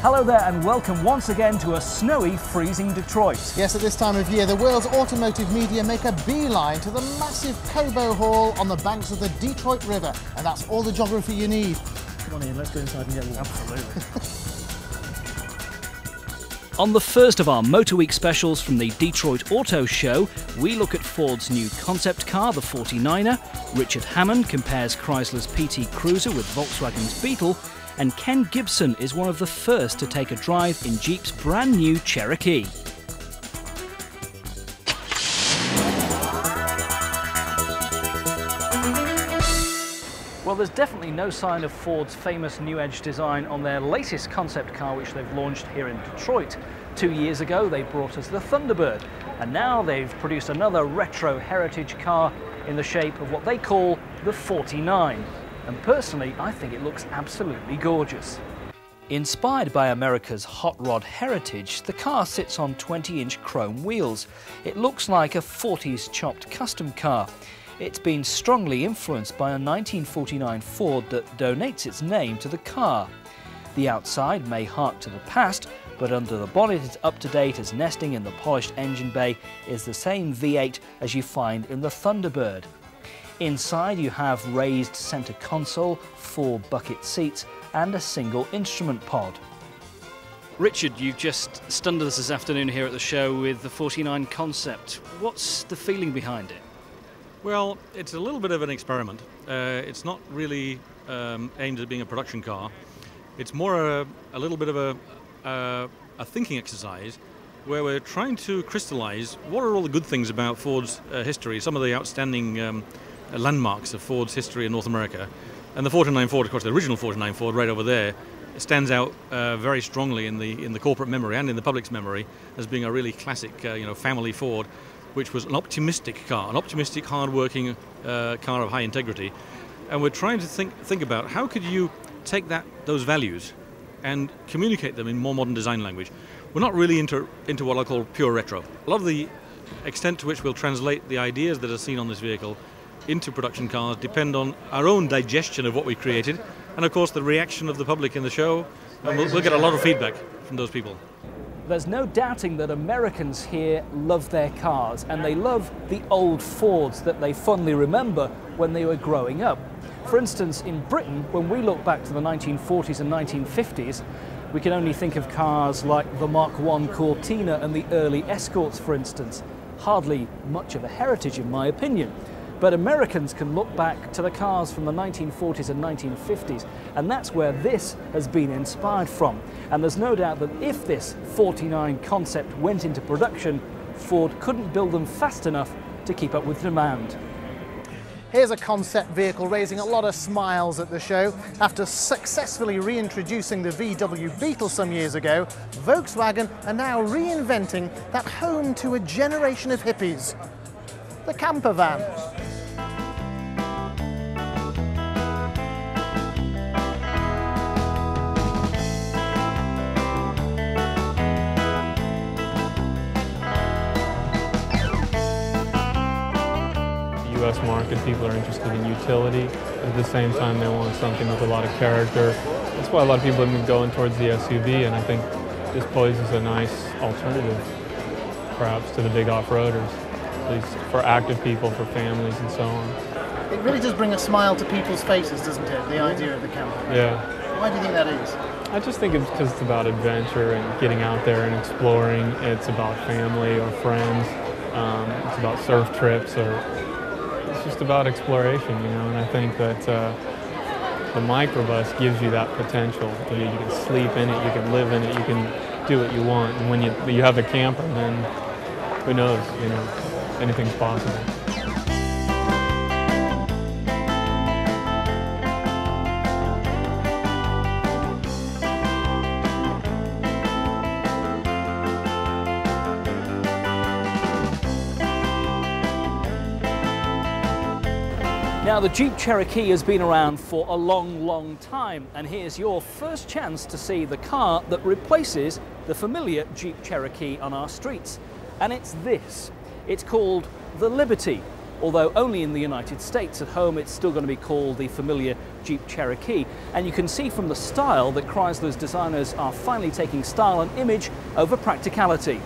Hello there and welcome once again to a snowy, freezing Detroit. Yes, at this time of year, the world's automotive media make a beeline to the massive Cobo Hall on the banks of the Detroit River. And that's all the geography you need. Come on Ian, let's go inside and get warm. Absolutely. On the first of our Motor Week specials from the Detroit Auto Show, we look at Ford's new concept car, the 49er, Richard Hammond compares Chrysler's PT Cruiser with Volkswagen's Beetle, and Ken Gibson is one of the first to take a drive in Jeep's brand new Cherokee. Well, there's definitely no sign of Ford's famous New Edge design on their latest concept car, which they've launched here in Detroit. 2 years ago, they brought us the Thunderbird, and now they've produced another retro heritage car in the shape of what they call the 49. And personally, I think it looks absolutely gorgeous. Inspired by America's hot rod heritage, the car sits on 20-inch chrome wheels. It looks like a 40s chopped custom car. It's been strongly influenced by a 1949 Ford that donates its name to the car. The outside may hark to the past, but under the bonnet it's up to date as nesting in the polished engine bay is the same V8 as you find in the Thunderbird. Inside you have raised centre console, 4 bucket seats and a single instrument pod. Richard, you've just stunned us this afternoon here at the show with the 49 concept. What's the feeling behind it? Well, it's a little bit of an experiment. It's not really aimed at being a production car. It's more a little bit of a thinking exercise where we're trying to crystallize what are all the good things about Ford's history, some of the outstanding landmarks of Ford's history in North America. And the 49 Ford, of course, the original 49 Ford right over there, stands out very strongly in the corporate memory and in the public's memory as being a really classic, family Ford, which was an optimistic car, an optimistic, hard-working car of high integrity. And we're trying to think about how could you take those values and communicate them in more modern design language. We're not really into what I call pure retro. A lot of the extent to which we'll translate the ideas that are seen on this vehicle into production cars depend on our own digestion of what we created, and of course the reaction of the public in the show, and we'll get a lot of feedback from those people. There's no doubting that Americans here love their cars, and they love the old Fords that they fondly remember when they were growing up. For instance, in Britain, when we look back to the 1940s and 1950s, we can only think of cars like the Mark I Cortina and the early Escorts, for instance. Hardly much of a heritage, in my opinion. But Americans can look back to the cars from the 1940s and 1950s, and that's where this has been inspired from. And there's no doubt that if this 49 concept went into production, Ford couldn't build them fast enough to keep up with demand. Here's a concept vehicle raising a lot of smiles at the show. After successfully reintroducing the VW Beetle some years ago, Volkswagen are now reinventing that home to a generation of hippies, the camper van. US market, people are interested in utility, but at the same time they want something with a lot of character. That's why a lot of people have been going towards the SUV, and I think this poses a nice alternative perhaps to the big off-roaders, at least for active people, for families and so on. It really does bring a smile to people's faces, doesn't it, the idea of the camper? Yeah. Why do you think that is? I just think it's because it's about adventure and getting out there and exploring. It's about family or friends. It's about surf trips, or it's just about exploration, and I think that the microbus gives you that potential. You can sleep in it, you can live in it, you can do what you want. And when you have the camper, then who knows, anything's possible. Now, the Jeep Cherokee has been around for a long, long time, and here's your first chance to see the car that replaces the familiar Jeep Cherokee on our streets. And it's this. It's called the Liberty. although only in the United States. At home it's still going to be called the familiar Jeep Cherokee, and you can see from the style that Chrysler's designers are finally taking style and image over practicality.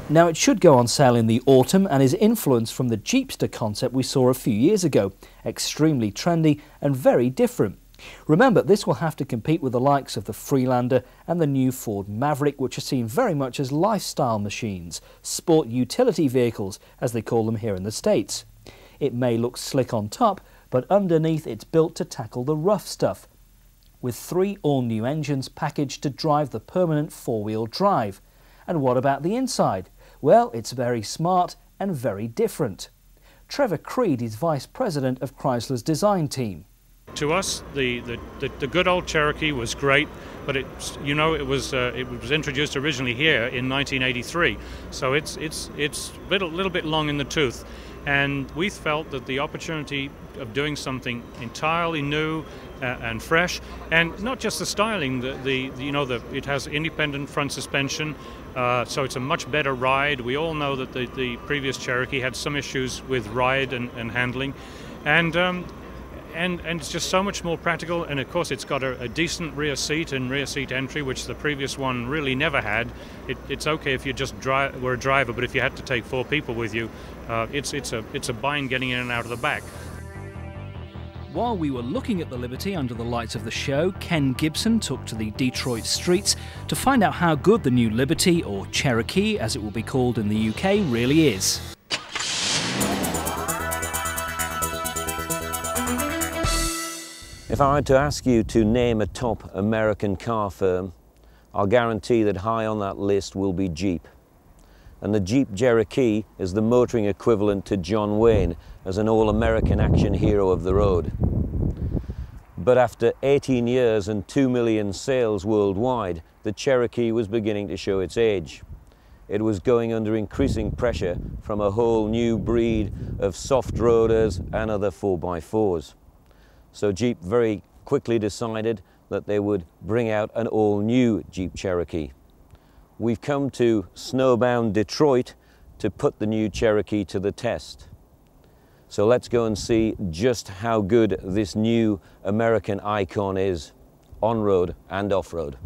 Now, it should go on sale in the autumn and is influenced from the Jeepster concept we saw a few years ago. Extremely trendy and very different. Remember, this will have to compete with the likes of the Freelander and the new Ford Maverick, which are seen very much as lifestyle machines, sport utility vehicles, as they call them here in the States. It may look slick on top, but underneath it's built to tackle the rough stuff, with 3 all-new engines packaged to drive the permanent 4-wheel drive. And what about the inside? Well, it's very smart and very different. Trevor Creed is Vice President of Chrysler's design team. To us, the good old Cherokee was great, but it was introduced originally here in 1983, so it's a little bit long in the tooth, and we felt that the opportunity of doing something entirely new and fresh, and not just the styling, it has independent front suspension, so it's a much better ride. We all know that the previous Cherokee had some issues with ride and handling, and it's just so much more practical, and of course it's got a decent rear seat and rear seat entry, which the previous one really never had. It's okay if you just were a driver, but if you had to take 4 people with you, it's a bind getting in and out of the back. While we were looking at the Liberty under the lights of the show, Ken Gibson took to the Detroit streets to find out how good the new Liberty, or Cherokee as it will be called in the UK, really is. If I were to ask you to name a top American car firm, I'll guarantee that high on that list will be Jeep. And the Jeep Cherokee is the motoring equivalent to John Wayne as an all-American action hero of the road. But after 18 years and 2 million sales worldwide, the Cherokee was beginning to show its age. It was going under increasing pressure from a whole new breed of soft roaders and other 4x4s. So Jeep very quickly decided that they would bring out an all-new Jeep Cherokee. We've come to snowbound Detroit to put the new Cherokee to the test. So let's go and see just how good this new American icon is, on-road and off-road.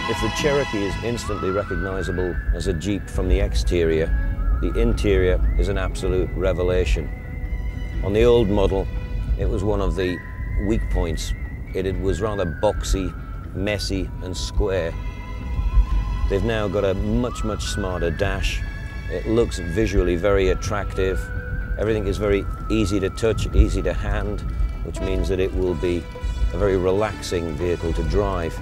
If the Cherokee is instantly recognizable as a Jeep from the exterior, the interior is an absolute revelation. On the old model, it was one of the weak points. It was rather boxy, messy and square. They've now got a much smarter dash. It looks visually very attractive. Everything is very easy to touch, easy to hand, which means that it will be a very relaxing vehicle to drive.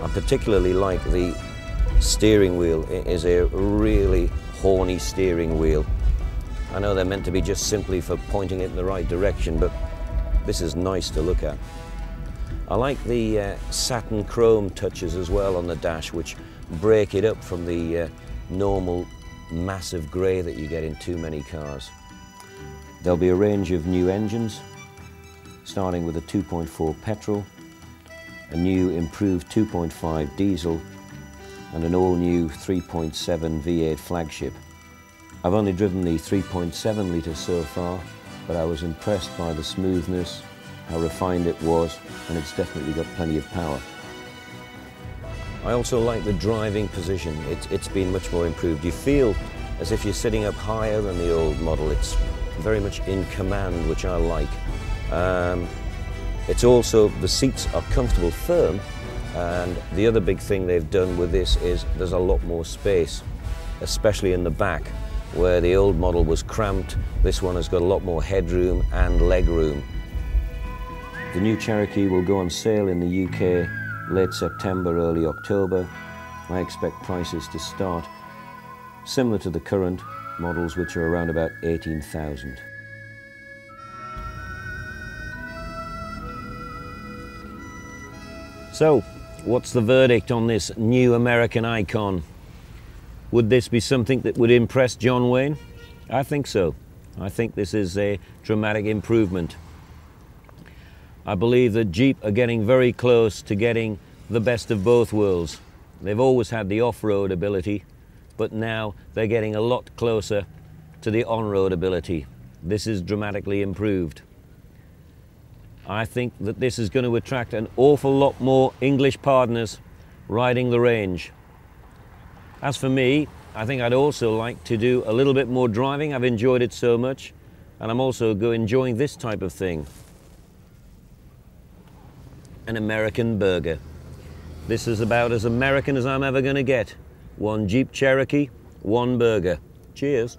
I particularly like the steering wheel. It is a really horny steering wheel. I know they're meant to be just simply for pointing it in the right direction, but this is nice to look at. I like the satin chrome touches as well on the dash, which break it up from the normal massive grey that you get in too many cars. There'll be a range of new engines, starting with a 2.4 petrol, a new improved 2.5 diesel, and an all-new 3.7 V8 flagship. I've only driven the 3.7 litre so far, but I was impressed by the smoothness, how refined it was, and it's definitely got plenty of power. I also like the driving position. It's been much more improved. You feel as if you're sitting up higher than the old model. It's very much in command, which I like. It's also, the seats are comfortable, firm, and the other big thing they've done with this is there's a lot more space, especially in the back, where the old model was cramped. This one has got a lot more headroom and legroom. The new Cherokee will go on sale in the UK late September, early October. I expect prices to start similar to the current models, which are around about 18,000. So, what's the verdict on this new American icon? Would this be something that would impress John Wayne? I think so. I think this is a dramatic improvement. I believe that Jeep are getting very close to getting the best of both worlds. They've always had the off-road ability, but now they're getting a lot closer to the on-road ability. This is dramatically improved. I think that this is going to attract an awful lot more English partners riding the range. As for me, I think I'd also like to do a little bit more driving. I've enjoyed it so much, and I'm also enjoying this type of thing. An American burger. This is about as American as I'm ever going to get. One Jeep Cherokee, one burger. Cheers.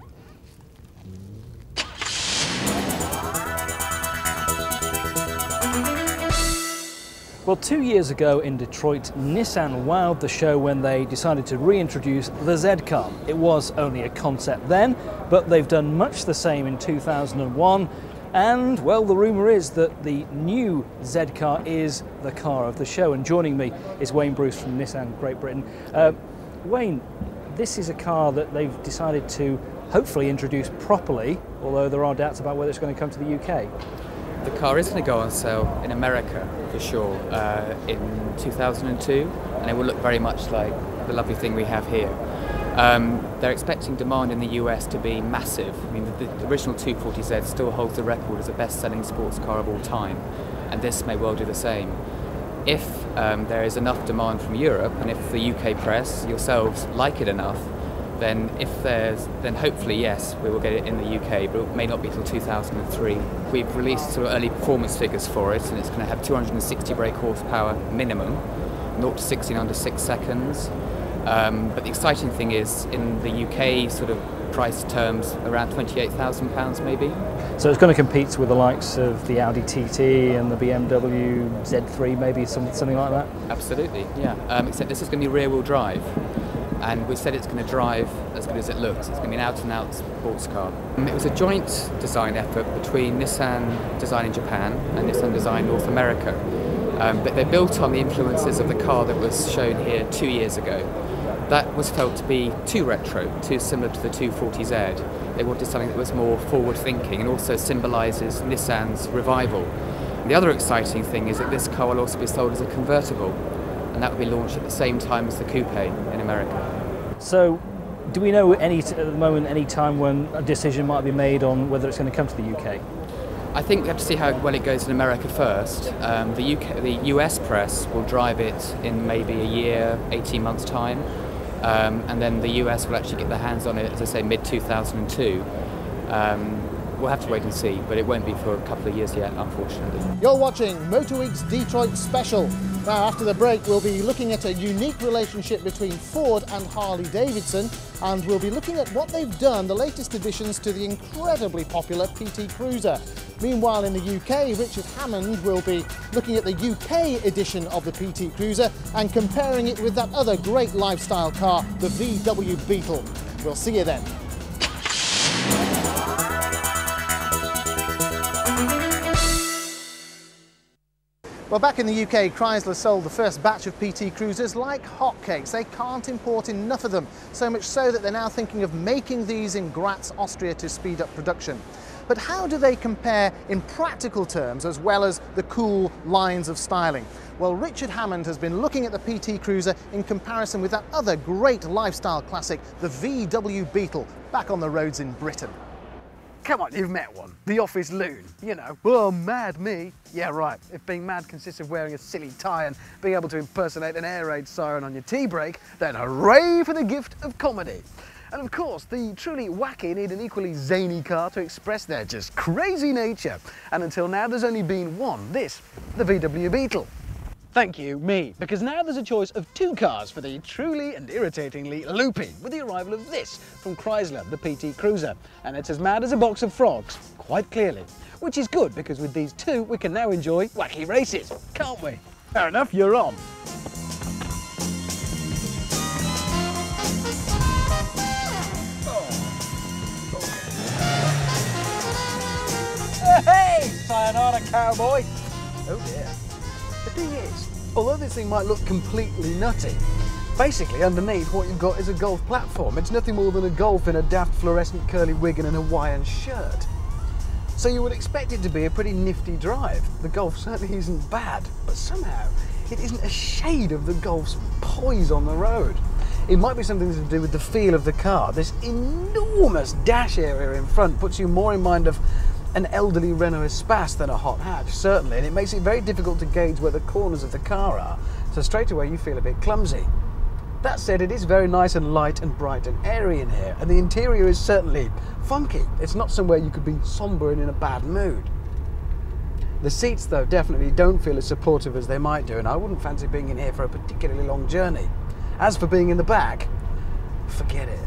Well, 2 years ago in Detroit, Nissan wowed the show when they decided to reintroduce the Z Car. It was only a concept then, but they've done much the same in 2001. And, well, the rumour is that the new Z Car is the car of the show. And joining me is Wayne Bruce from Nissan Great Britain. Wayne, this is a car that they've decided to hopefully introduce properly, although there are doubts about whether it's going to come to the UK. The car is going to go on sale in America, for sure, in 2002, and it will look very much like the lovely thing we have here. They're expecting demand in the US to be massive. I mean, the original 240Z still holds the record as the best-selling sports car of all time, and this may well do the same. If there is enough demand from Europe, and if the UK press, yourselves, like it enough, then hopefully, yes, we will get it in the UK, but it may not be till 2003. We've released sort of early performance figures for it, and it's going to have 260 brake horsepower minimum, 0 to 60 in under 6 seconds. But the exciting thing is, in the UK sort of price terms, around £28,000 maybe. So it's going to compete with the likes of the Audi TT and the BMW Z3, maybe something like that? Absolutely, yeah. Except this is going to be rear-wheel drive. And we said it's going to drive as good as it looks. It's going to be an out-and-out sports car. It was a joint design effort between Nissan Design in Japan and Nissan Design North America. But they're built on the influences of the car that was shown here 2 years ago. That was felt to be too retro, too similar to the 240Z. They wanted something that was more forward-thinking and also symbolises Nissan's revival. And the other exciting thing is that this car will also be sold as a convertible, and that will be launched at the same time as the coupe in America. So, do we know at the moment any time when a decision might be made on whether it's going to come to the UK? I think we have to see how well it goes in America first. The US press will drive it in maybe a year, 18 months' time, and then the US will actually get their hands on it, as I say, mid-2002. We'll have to wait and see, but it won't be for a couple of years yet, unfortunately. You're watching Motor Week's Detroit Special. Now, after the break, we'll be looking at a unique relationship between Ford and Harley Davidson, and we'll be looking at what they've done, the latest additions to the incredibly popular PT Cruiser. Meanwhile, in the UK, Richard Hammond will be looking at the UK edition of the PT Cruiser and comparing it with that other great lifestyle car, the VW Beetle. We'll see you then. Well, back in the UK, Chrysler sold the first batch of PT Cruisers like hotcakes. They can't import enough of them, so much so that they're now thinking of making these in Graz, Austria to speed up production. But how do they compare in practical terms as well as the cool lines of styling? Well, Richard Hammond has been looking at the PT Cruiser in comparison with that other great lifestyle classic, the VW Beetle, back on the roads in Britain. Come on, you've met one. The office loon. You know, well, mad me. Yeah, right. If being mad consists of wearing a silly tie and being able to impersonate an air raid siren on your tea break, then hooray for the gift of comedy. And of course, the truly wacky need an equally zany car to express their just crazy nature. And until now, there's only been one, this, the VW Beetle. Thank you, me, because now there's a choice of two cars for the truly and irritatingly loopy with the arrival of this from Chrysler, the PT Cruiser. And it's as mad as a box of frogs, quite clearly. Which is good, because with these two, we can now enjoy wacky races, can't we? Fair enough, you're on. Hey, sayonara, cowboy. Oh dear. The thing is, although this thing might look completely nutty, basically underneath what you've got is a golf platform. It's nothing more than a golf in a daft fluorescent curly wig and an Hawaiian shirt. So you would expect it to be a pretty nifty drive. The Golf certainly isn't bad, but somehow it isn't a shade of the Golf's poise on the road. It might be something to do with the feel of the car. This enormous dash area in front puts you more in mind of an elderly Renault Espace than a hot hatch, certainly, and it makes it very difficult to gauge where the corners of the car are, so straight away you feel a bit clumsy. That said, it is very nice and light and bright and airy in here, and the interior is certainly funky. It's not somewhere you could be somber and in a bad mood. The seats, though, definitely don't feel as supportive as they might do, and I wouldn't fancy being in here for a particularly long journey. As for being in the back, forget it.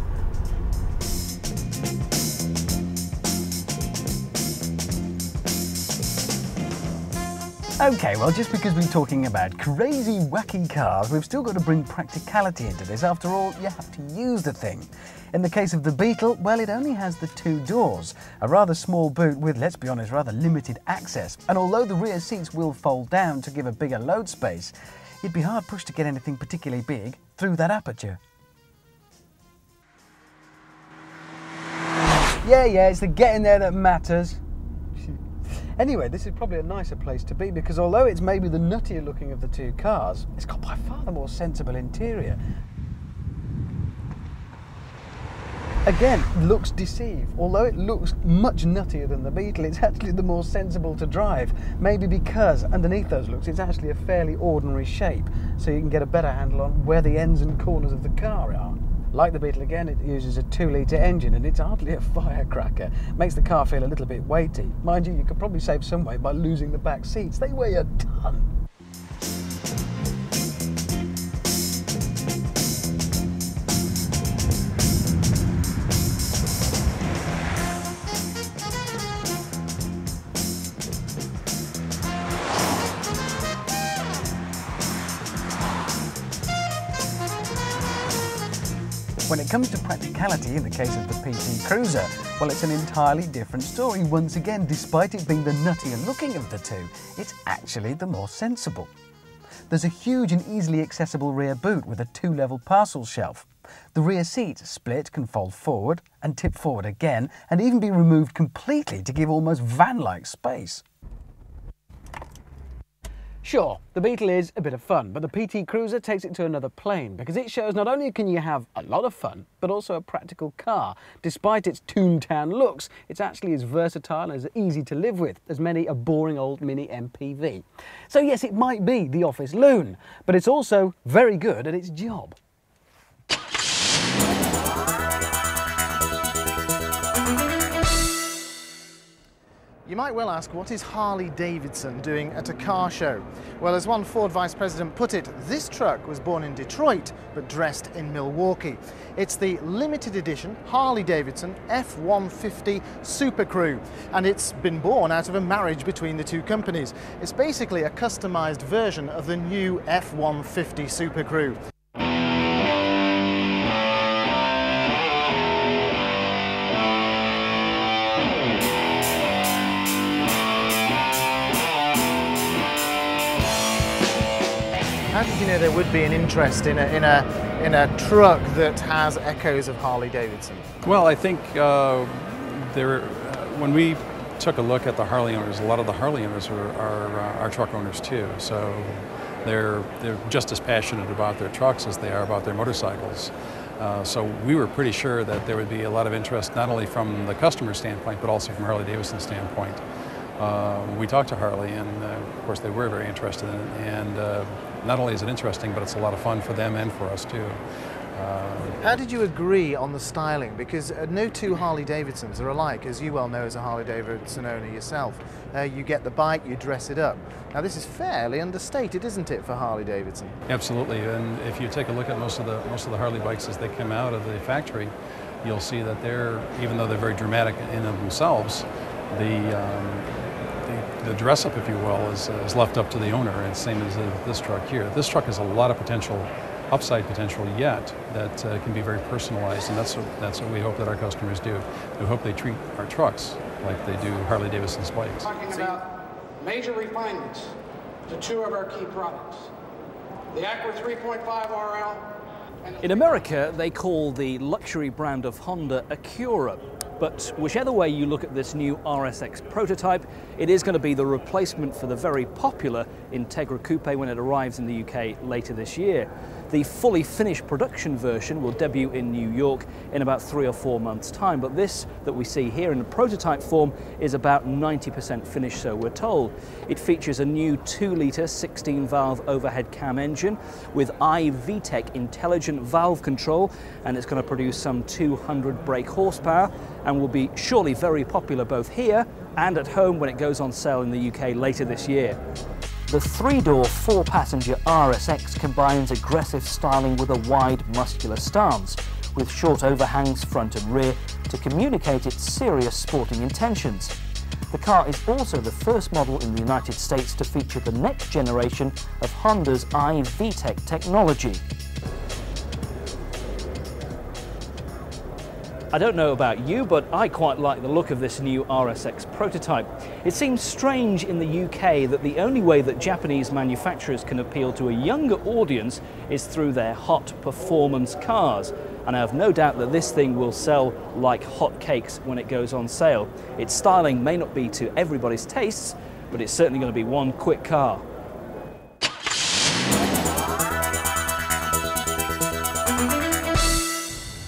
Okay, well, just because we're talking about crazy, wacky cars, we've still got to bring practicality into this. After all, you have to use the thing. In the case of the Beetle, well, it only has the 2 doors, a rather small boot with, let's be honest, rather limited access. And although the rear seats will fold down to give a bigger load space, you'd be hard pushed to get anything particularly big through that aperture. Yeah, it's the getting there that matters. Anyway, this is probably a nicer place to be because although it's maybe the nuttier looking of the 2 cars, it's got by far the more sensible interior. Again, looks deceive. Although it looks much nuttier than the Beetle, it's actually the more sensible to drive. Maybe because underneath those looks, it's actually a fairly ordinary shape, so you can get a better handle on where the ends and corners of the car are. Like the Beetle again, it uses a 2-litre engine and it's hardly a firecracker. Makes the car feel a little bit weighty. Mind you, you could probably save some weight by losing the back seats. They weigh a ton. When it comes to practicality in the case of the PT Cruiser, well, it's an entirely different story. Once again, despite it being the nuttier looking of the 2, it's actually the more sensible. There's a huge and easily accessible rear boot with a 2-level parcel shelf. The rear seats split, can fold forward and tip forward again, and even be removed completely to give almost van-like space. Sure, the Beetle is a bit of fun, but the PT Cruiser takes it to another plane because it shows not only can you have a lot of fun, but also a practical car. Despite its toontown looks, it's actually as versatile and as easy to live with as many a boring old mini MPV. So yes, it might be the office loon, but it's also very good at its job. You might well ask, what is Harley Davidson doing at a car show? Well, as one Ford vice president put it, this truck was born in Detroit, but dressed in Milwaukee. It's the limited edition Harley Davidson F-150 Super Crew, and it's been born out of a marriage between the 2 companies. It's basically a customized version of the new F-150 Super Crew. How did you know there would be an interest in a truck that has echoes of Harley Davidson? Well, I think when we took a look at the Harley owners, a lot of the Harley owners are truck owners too. So they're just as passionate about their trucks as they are about their motorcycles. So we were pretty sure that there would be a lot of interest, not only from the customer standpoint, but also from Harley Davidson's standpoint. We talked to Harley, and of course they were very interested in it. And not only is it interesting, but it's a lot of fun for them and for us too. How did you agree on the styling? Because no 2 Harley Davidsons are alike, as you well know as a Harley Davidson owner yourself. You get the bike, you dress it up. Now this is fairly understated, isn't it, for Harley Davidson? Absolutely, and if you take a look at most of the Harley bikes as they come out of the factory, you'll see that even though they're very dramatic in of themselves, the dress-up, if you will, is left up to the owner, and same as this truck here. This truck has a lot of potential, upside potential yet, that can be very personalized, and that's what we hope that our customers do. We hope they treat our trucks like they do Harley Davidson's bikes. Talking about major refinements to 2 of our key products, the Acura 3.5 RL. In America, they call the luxury brand of Honda Acura. But whichever way you look at this new RSX prototype, it is going to be the replacement for the very popular Integra Coupe when it arrives in the UK later this year. The fully finished production version will debut in New York in about 3 or 4 months' time, but this that we see here in the prototype form is about 90% finished, so we're told. It features a new 2-litre 16-valve overhead cam engine with iVTEC intelligent valve control, and it's going to produce some 200 brake horsepower and will be surely very popular both here and at home when it goes on sale in the UK later this year. The 3-door, 4-passenger RSX combines aggressive styling with a wide, muscular stance, with short overhangs front and rear to communicate its serious sporting intentions. The car is also the first model in the United States to feature the next generation of Honda's iVTEC technology. I don't know about you, but I quite like the look of this new RSX prototype. It seems strange in the UK that the only way that Japanese manufacturers can appeal to a younger audience is through their hot performance cars. And I have no doubt that this thing will sell like hotcakes when it goes on sale. Its styling may not be to everybody's tastes, but it's certainly going to be one quick car.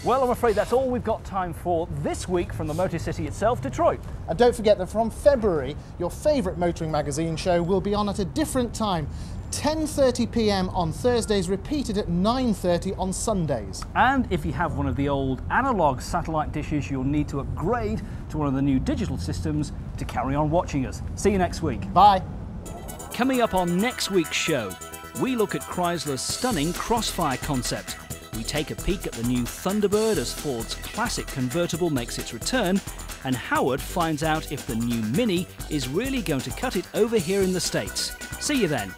Well, I'm afraid that's all we've got time for this week from the Motor City itself, Detroit. And don't forget that from February, your favourite motoring magazine show will be on at a different time. 10:30 p.m. on Thursdays, repeated at 9:30 on Sundays. And if you have one of the old analogue satellite dishes, you'll need to upgrade to one of the new digital systems to carry on watching us. See you next week. Bye. Coming up on next week's show, we look at Chrysler's stunning Crossfire concept. We take a peek at the new Thunderbird as Ford's classic convertible makes its return, and Howard finds out if the new Mini is really going to cut it over here in the States. See you then.